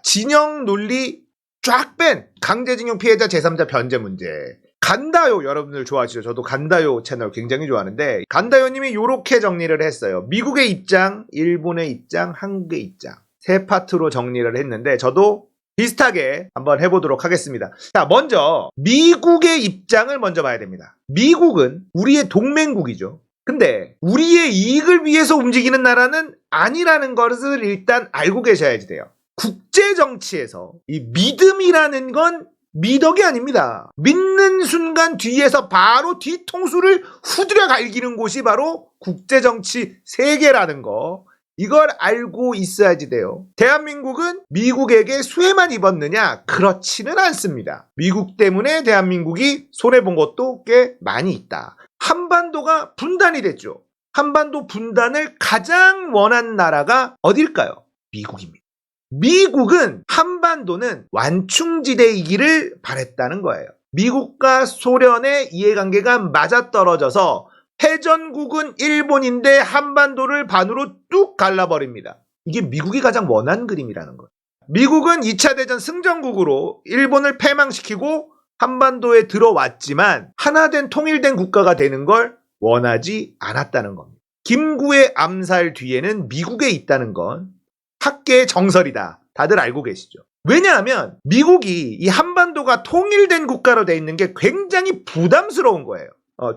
진영 논리 쫙 뺀 강제징용 피해자 제3자 변제 문제. 간다요 여러분들 좋아하시죠? 저도 간다요 채널 굉장히 좋아하는데 간다요님이 이렇게 정리를 했어요. 미국의 입장, 일본의 입장, 한국의 입장 세 파트로 정리를 했는데 저도 비슷하게 한번 해보도록 하겠습니다. 자, 먼저 미국의 입장을 먼저 봐야 됩니다. 미국은 우리의 동맹국이죠. 근데 우리의 이익을 위해서 움직이는 나라는 아니라는 것을 일단 알고 계셔야지 돼요. 국제정치에서 이 믿음이라는 건 미덕이 아닙니다. 믿는 순간 뒤에서 바로 뒤통수를 후드려 갈기는 곳이 바로 국제정치 세계라는 거. 이걸 알고 있어야지 돼요. 대한민국은 미국에게 수혜만 입었느냐? 그렇지는 않습니다. 미국 때문에 대한민국이 손해본 것도 꽤 많이 있다. 한반도가 분단이 됐죠. 한반도 분단을 가장 원한 나라가 어딜까요? 미국입니다. 미국은 한반도는 완충지대이기를 바랬다는 거예요. 미국과 소련의 이해관계가 맞아떨어져서 패전국은 일본인데 한반도를 반으로 뚝 갈라버립니다. 이게 미국이 가장 원한 그림이라는 거예요. 미국은 2차 대전 승전국으로 일본을 패망시키고 한반도에 들어왔지만 하나된 통일된 국가가 되는 걸 원하지 않았다는 겁니다. 김구의 암살 뒤에는 미국에 있다는 건 학계의 정설이다. 다들 알고 계시죠? 왜냐하면 미국이 이 한반도가 통일된 국가로 돼 있는 게 굉장히 부담스러운 거예요.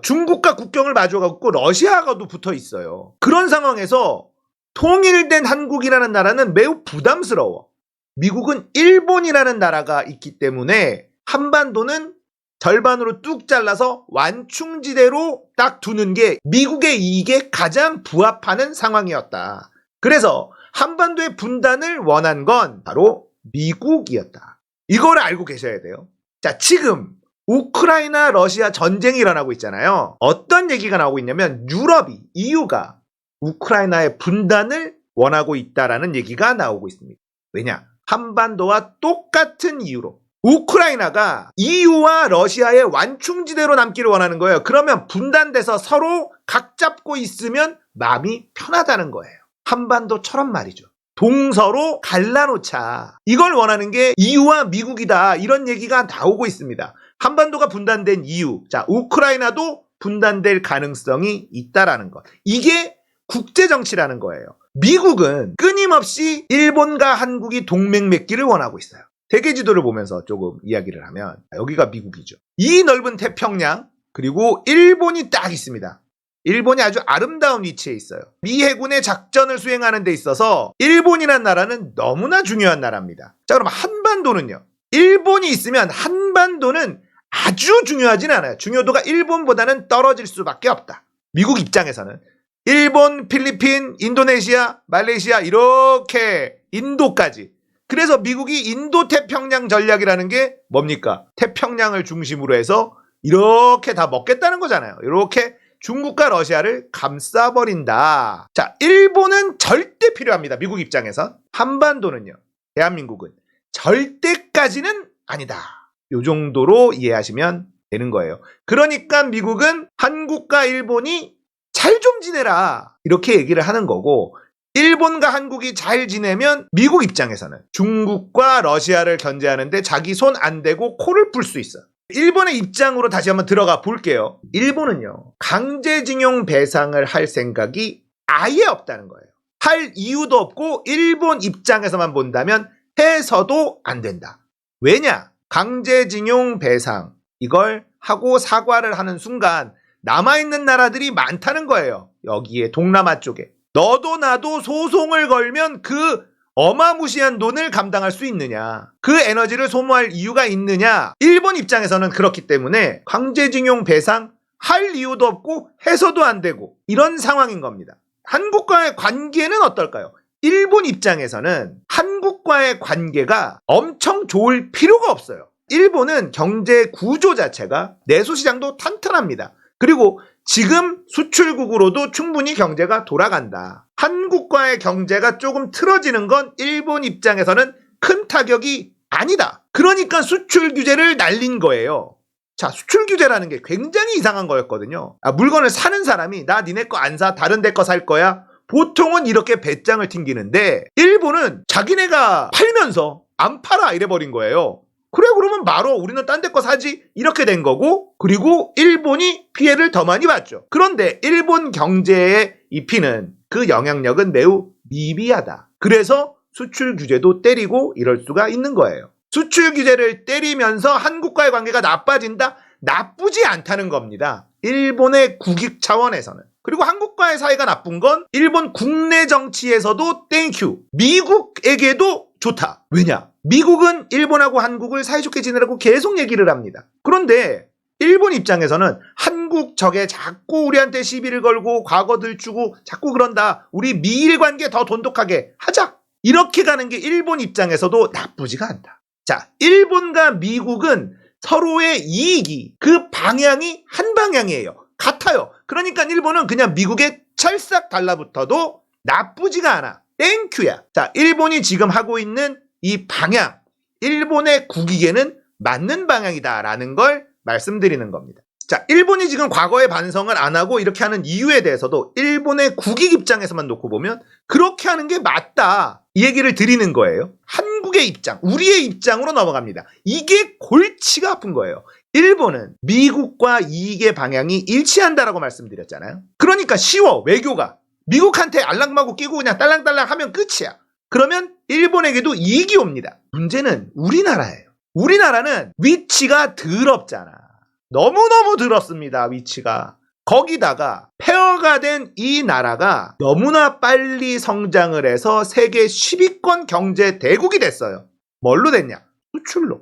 중국과 국경을 마주하고 러시아가도 붙어 있어요. 그런 상황에서 통일된 한국이라는 나라는 매우 부담스러워. 미국은 일본이라는 나라가 있기 때문에 한반도는 절반으로 뚝 잘라서 완충지대로 딱 두는 게 미국의 이익에 가장 부합하는 상황이었다. 그래서 한반도의 분단을 원한 건 바로 미국이었다. 이걸 알고 계셔야 돼요. 자, 지금 우크라이나 러시아 전쟁이 일어나고 있잖아요. 어떤 얘기가 나오고 있냐면 유럽이 EU가 우크라이나의 분단을 원하고 있다라는 얘기가 나오고 있습니다. 왜냐? 한반도와 똑같은 이유로 우크라이나가 EU와 러시아의 완충지대로 남기를 원하는 거예요. 그러면 분단돼서 서로 각 잡고 있으면 마음이 편하다는 거예요. 한반도처럼 말이죠. 동서로 갈라놓자. 이걸 원하는 게 EU와 미국이다. 이런 얘기가 나오고 있습니다. 한반도가 분단된 이유. 자, 우크라이나도 분단될 가능성이 있다라는 것. 이게 국제정치라는 거예요. 미국은 끊임없이 일본과 한국이 동맹 맺기를 원하고 있어요. 세계지도를 보면서 조금 이야기를 하면 여기가 미국이죠. 이 넓은 태평양 그리고 일본이 딱 있습니다. 일본이 아주 아름다운 위치에 있어요. 미 해군의 작전을 수행하는 데 있어서 일본이라는 나라는 너무나 중요한 나라입니다. 자, 그럼 한반도는요. 일본이 있으면 한반도는 아주 중요하진 않아요. 중요도가 일본보다는 떨어질 수밖에 없다. 미국 입장에서는 일본, 필리핀, 인도네시아, 말레이시아 이렇게 인도까지. 그래서 미국이 인도태평양 전략이라는 게 뭡니까? 태평양을 중심으로 해서 이렇게 다 먹겠다는 거잖아요. 이렇게 중국과 러시아를 감싸버린다. 자, 일본은 절대 필요합니다. 미국 입장에선. 한반도는요. 대한민국은 절대까지는 아니다. 이 정도로 이해하시면 되는 거예요. 그러니까 미국은 한국과 일본이 잘 좀 지내라. 이렇게 얘기를 하는 거고 일본과 한국이 잘 지내면 미국 입장에서는 중국과 러시아를 견제하는데 자기 손 안 대고 코를 풀 수 있어요. 일본의 입장으로 다시 한번 들어가 볼게요. 일본은요. 강제징용 배상을 할 생각이 아예 없다는 거예요. 할 이유도 없고 일본 입장에서만 본다면 해서도 안 된다. 왜냐? 강제징용 배상 이걸 하고 사과를 하는 순간 남아있는 나라들이 많다는 거예요. 여기에 동남아 쪽에. 너도 나도 소송을 걸면 그 어마무시한 돈을 감당할 수 있느냐. 그 에너지를 소모할 이유가 있느냐. 일본 입장에서는 그렇기 때문에 강제징용 배상 할 이유도 없고 해서도 안 되고 이런 상황인 겁니다. 한국과의 관계는 어떨까요? 일본 입장에서는 한국과의 관계가 엄청 좋을 필요가 없어요. 일본은 경제 구조 자체가 내수시장도 탄탄합니다. 그리고 지금 수출국으로도 충분히 경제가 돌아간다. 한국과의 경제가 조금 틀어지는 건 일본 입장에서는 큰 타격이 아니다. 그러니까 수출 규제를 날린 거예요. 자, 수출 규제라는 게 굉장히 이상한 거였거든요. 물건을 사는 사람이 나 니네 거 안 사, 다른 데 거 살 거야. 보통은 이렇게 배짱을 튕기는데 일본은 자기네가 팔면서 안 팔아 이래버린 거예요. 그래 그러면 말어 우리는 딴 데 거 사지 이렇게 된 거고 그리고 일본이 피해를 더 많이 봤죠. 그런데 일본 경제에 입히는 그 영향력은 매우 미비하다. 그래서 수출 규제도 때리고 이럴 수가 있는 거예요. 수출 규제를 때리면서 한국과의 관계가 나빠진다? 나쁘지 않다는 겁니다. 일본의 국익 차원에서는. 그리고 한국과의 사이가 나쁜 건 일본 국내 정치에서도 땡큐. 미국에게도 좋다. 왜냐? 미국은 일본하고 한국을 사이좋게 지내라고 계속 얘기를 합니다. 그런데 일본 입장에서는 한국 적에 자꾸 우리한테 시비를 걸고 과거 들추고 자꾸 그런다. 우리 미일 관계 더 돈독하게 하자. 이렇게 가는 게 일본 입장에서도 나쁘지가 않다. 자, 일본과 미국은 서로의 이익이 그 방향이 한 방향이에요. 같아요. 그러니까 일본은 그냥 미국에 찰싹 달라붙어도 나쁘지가 않아. 땡큐야. 자, 일본이 지금 하고 있는 이 방향, 일본의 국익에는 맞는 방향이다라는 걸 말씀드리는 겁니다. 자, 일본이 지금 과거의 반성을 안 하고 이렇게 하는 이유에 대해서도 일본의 국익 입장에서만 놓고 보면 그렇게 하는 게 맞다. 이 얘기를 드리는 거예요. 한국의 입장, 우리의 입장으로 넘어갑니다. 이게 골치가 아픈 거예요. 일본은 미국과 이익의 방향이 일치한다라고 말씀드렸잖아요. 그러니까 쉬워, 외교가. 미국한테 알랑마고 끼고 그냥 딸랑딸랑 하면 끝이야. 그러면 일본에게도 이익이 옵니다. 문제는 우리나라예요. 우리나라는 위치가 더럽잖아. 너무너무 더럽습니다, 위치가. 거기다가 폐허가 된 이 나라가 너무나 빨리 성장을 해서 세계 10위권 경제 대국이 됐어요. 뭘로 됐냐? 수출로.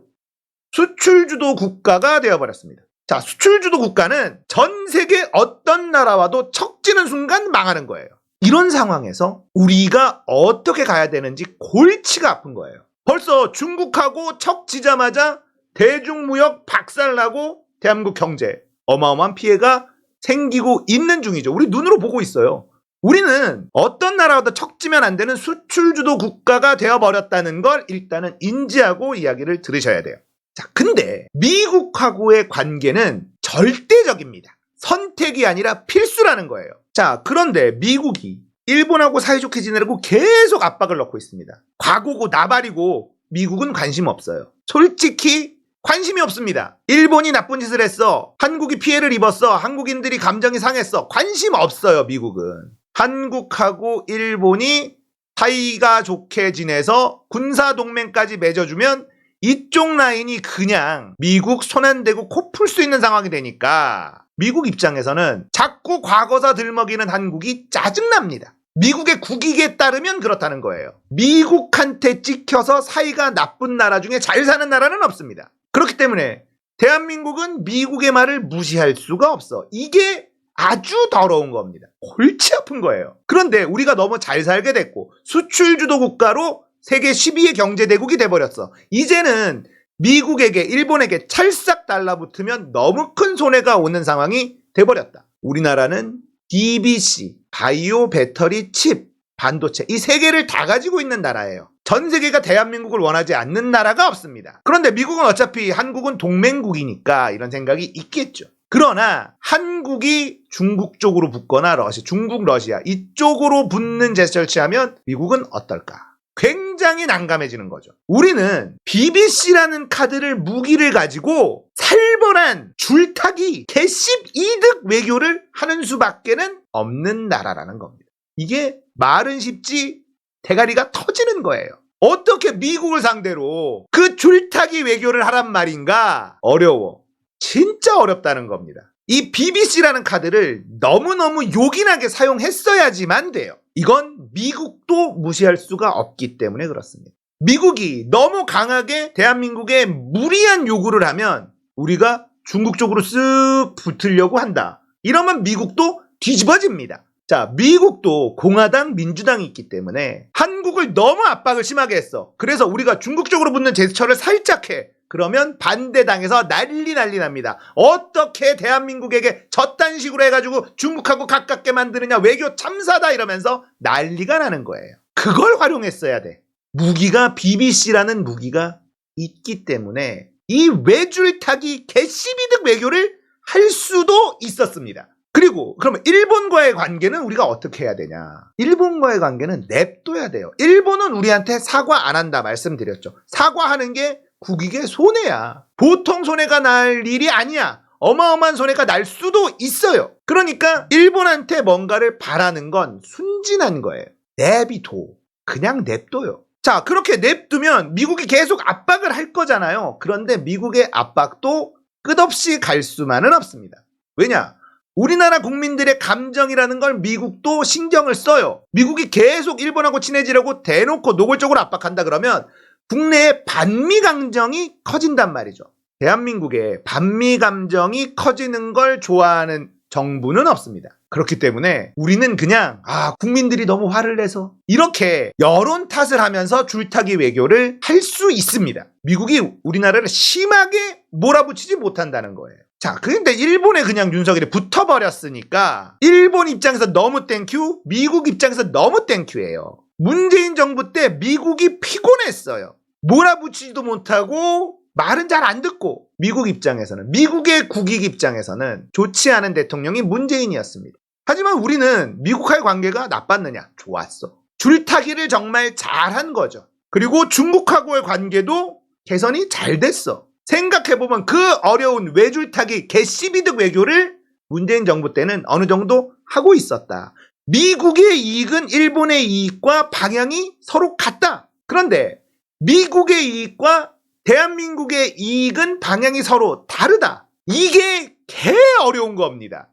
수출주도 국가가 되어버렸습니다. 자, 수출주도 국가는 전 세계 어떤 나라와도 척지는 순간 망하는 거예요. 이런 상황에서 우리가 어떻게 가야 되는지 골치가 아픈 거예요. 벌써 중국하고 척지자마자 대중무역 박살나고 대한민국 경제 어마어마한 피해가 생기고 있는 중이죠. 우리 눈으로 보고 있어요. 우리는 어떤 나라와도 척지면 안 되는 수출주도 국가가 되어버렸다는 걸 일단은 인지하고 이야기를 들으셔야 돼요. 자, 근데 미국하고의 관계는 절대적입니다. 선택이 아니라 필수라는 거예요. 자, 그런데 미국이 일본하고 사이좋게 지내려고 계속 압박을 넣고 있습니다. 과거고 나발이고 미국은 관심 없어요. 솔직히 관심이 없습니다. 일본이 나쁜 짓을 했어. 한국이 피해를 입었어. 한국인들이 감정이 상했어. 관심 없어요, 미국은. 한국하고 일본이 사이가 좋게 지내서 군사동맹까지 맺어주면 이쪽 라인이 그냥 미국 손 안 대고 코 풀 수 있는 상황이 되니까 미국 입장에서는 자꾸 과거사 들먹이는 한국이 짜증납니다. 미국의 국익에 따르면 그렇다는 거예요. 미국한테 찍혀서 사이가 나쁜 나라 중에 잘 사는 나라는 없습니다. 그렇기 때문에 대한민국은 미국의 말을 무시할 수가 없어. 이게 아주 더러운 겁니다. 골치 아픈 거예요. 그런데 우리가 너무 잘 살게 됐고 수출주도 국가로 세계 12위 경제대국이 돼버렸어. 이제는 미국에게 일본에게 찰싹 달라붙으면 너무 큰 손해가 오는 상황이 돼버렸다. 우리나라는 DBC, 바이오 배터리 칩, 반도체 이 세 개를 다 가지고 있는 나라예요. 전 세계가 대한민국을 원하지 않는 나라가 없습니다. 그런데 미국은 어차피 한국은 동맹국이니까 이런 생각이 있겠죠. 그러나 한국이 중국 쪽으로 붙거나 중국, 러시아 이쪽으로 붙는 제스처를 취하면 미국은 어떨까? 굉장히 난감해지는 거죠. 우리는 BBC라는 카드를 무기를 가지고 살벌한 줄타기, 개씹 이득 외교를 하는 수밖에는 없는 나라라는 겁니다. 이게 말은 쉽지 대가리가 터지는 거예요. 어떻게 미국을 상대로 그 줄타기 외교를 하란 말인가? 어려워. 진짜 어렵다는 겁니다. 이 BBC라는 카드를 너무너무 요긴하게 사용했어야지만 돼요. 이건 미국도 무시할 수가 없기 때문에 그렇습니다. 미국이 너무 강하게 대한민국에 무리한 요구를 하면 우리가 중국 쪽으로 쓱 붙으려고 한다. 이러면 미국도 뒤집어집니다. 자, 미국도 공화당, 민주당이 있기 때문에 한국을 너무 압박을 심하게 했어. 그래서 우리가 중국 쪽으로 붙는 제스처를 살짝 해. 그러면 반대당에서 난리 납니다. 어떻게 대한민국에게 저딴 식으로 해가지고 중국하고 가깝게 만드느냐, 외교 참사다 이러면서 난리가 나는 거예요. 그걸 활용했어야 돼. 무기가 BBC라는 무기가 있기 때문에 이 외줄타기 개시비득 외교를 할 수도 있었습니다. 그리고 그러면 일본과의 관계는 우리가 어떻게 해야 되냐? 일본과의 관계는 냅둬야 돼요. 일본은 우리한테 사과 안 한다 말씀드렸죠. 사과하는 게 국익의 손해야. 보통 손해가 날 일이 아니야. 어마어마한 손해가 날 수도 있어요. 그러니까 일본한테 뭔가를 바라는 건 순진한 거예요. 내비둬. 그냥 냅둬요. 자, 그렇게 냅두면 미국이 계속 압박을 할 거잖아요. 그런데 미국의 압박도 끝없이 갈 수만은 없습니다. 왜냐? 우리나라 국민들의 감정이라는 걸 미국도 신경을 써요. 미국이 계속 일본하고 친해지려고 대놓고 노골적으로 압박한다 그러면 국내의 반미 감정이 커진단 말이죠. 대한민국의 반미 감정이 커지는 걸 좋아하는 정부는 없습니다. 그렇기 때문에 우리는 그냥 국민들이 너무 화를 내서 이렇게 여론 탓을 하면서 줄타기 외교를 할 수 있습니다. 미국이 우리나라를 심하게 몰아붙이지 못한다는 거예요. 자, 근데 일본에 그냥 윤석열이 붙어버렸으니까 일본 입장에서 너무 땡큐, 미국 입장에서 너무 땡큐예요. 문재인 정부 때 미국이 피곤했어요. 몰아붙이지도 못하고 말은 잘 안 듣고 미국 입장에서는, 미국의 국익 입장에서는 좋지 않은 대통령이 문재인이었습니다. 하지만 우리는 미국과의 관계가 나빴느냐? 좋았어. 줄타기를 정말 잘한 거죠. 그리고 중국하고의 관계도 개선이 잘 됐어. 생각해보면 그 어려운 외줄타기 개씨비득 외교를 문재인 정부 때는 어느 정도 하고 있었다. 미국의 이익은 일본의 이익과 방향이 서로 같다. 그런데 미국의 이익과 대한민국의 이익은 방향이 서로 다르다. 이게 개 어려운 겁니다.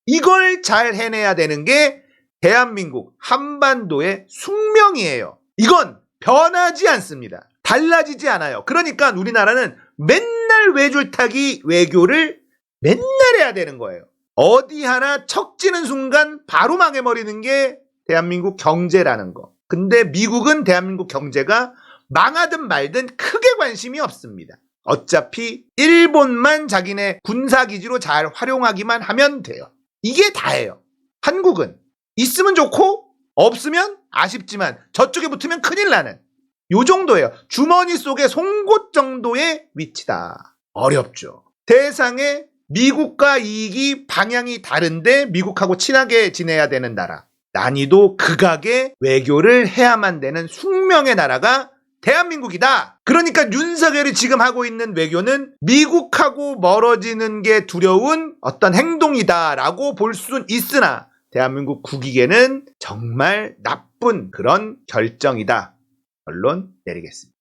이걸 잘 해내야 되는 게 대한민국 한반도의 숙명이에요. 이건 변하지 않습니다. 달라지지 않아요. 그러니까 우리나라는 맨날 외줄타기 외교를 맨날 해야 되는 거예요. 어디 하나 척지는 순간 바로 망해버리는 게 대한민국 경제라는 거. 근데 미국은 대한민국 경제가 망하든 말든 크게 관심이 없습니다. 어차피 일본만 자기네 군사기지로 잘 활용하기만 하면 돼요. 이게 다예요. 한국은 있으면 좋고 없으면 아쉽지만 저쪽에 붙으면 큰일 나는 요 정도예요. 주머니 속에 송곳 정도의 위치다. 어렵죠. 세상에 미국과 이익이 방향이 다른데 미국하고 친하게 지내야 되는 나라. 난이도 극악의 외교를 해야만 되는 숙명의 나라가 대한민국이다. 그러니까 윤석열이 지금 하고 있는 외교는 미국하고 멀어지는 게 두려운 어떤 행동이다라고 볼 수는 있으나 대한민국 국익에는 정말 나쁜 그런 결정이다. 결론 내리겠습니다.